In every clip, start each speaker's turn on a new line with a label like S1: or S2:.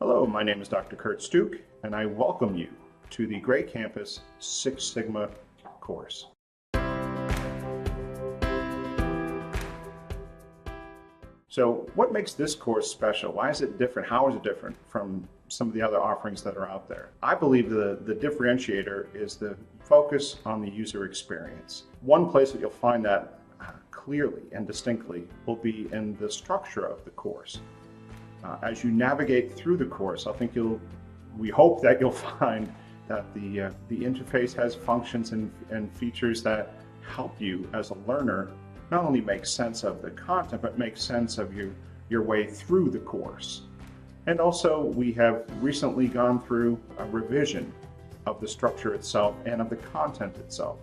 S1: Hello, my name is Dr. Kurt Stuke, and I welcome you to the Gray Campus Six Sigma course. So what makes this course special? Why is it different? How is it different from some of the other offerings that are out there? I believe the differentiator is the focus on the user experience. One place that you'll find that clearly and distinctly will be in the structure of the course. As you navigate through the course, we hope that you'll find that the interface has functions and features that help you as a learner not only make sense of the content, but make sense of your way through the course. And also, we have recently gone through a revision of the structure itself and of the content itself.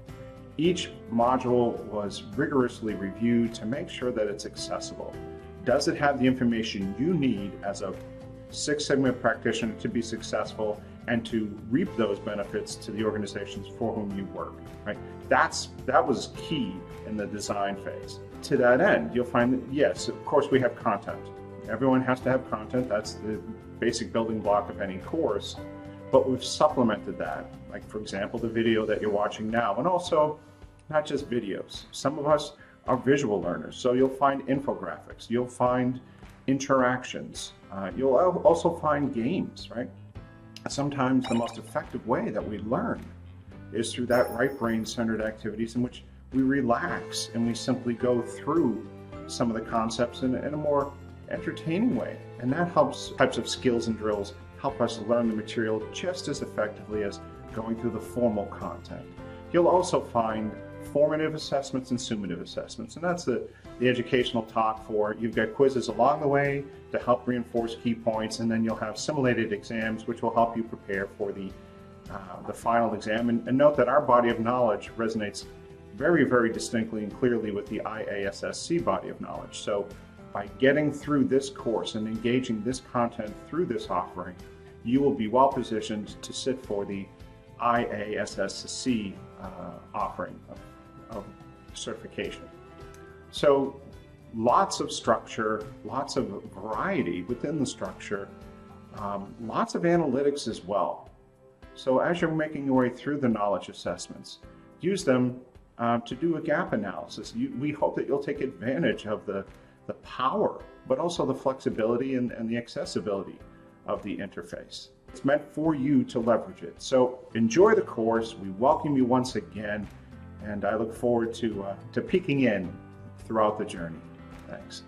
S1: Each module was rigorously reviewed to make sure that it's accessible. Does it have the information you need as a Six Sigma practitioner to be successful and to reap those benefits to the organizations for whom you work, right? That was key in the design phase. To that end, you'll find that, yes, of course we have content. Everyone has to have content. That's the basic building block of any course, but we've supplemented that. Like, for example, the video that you're watching now, and also not just videos. Some of us are visual learners, so you'll find infographics, you'll find interactions, you'll also find games, right? Sometimes the most effective way that we learn is through that right brain-centered activities in which we relax and we simply go through some of the concepts in a more entertaining way. And that helps. Types of skills and drills help us learn the material just as effectively as going through the formal content. You'll also find formative assessments and summative assessments, and that's the educational talk for. You've got quizzes along the way to help reinforce key points, and then you'll have simulated exams which will help you prepare for the final exam. And note that our body of knowledge resonates very, very distinctly and clearly with the IASSC body of knowledge. So by getting through this course and engaging this content through this offering, you will be well positioned to sit for the IASSC offering of certification. So lots of structure, lots of variety within the structure, lots of analytics as well. So as you're making your way through the knowledge assessments, use them to do a gap analysis. We hope that you'll take advantage of the power, but also the flexibility and the accessibility of the interface. It's meant for you to leverage it. So enjoy the course. We welcome you once again, and I look forward to peeking in throughout the journey. Thanks.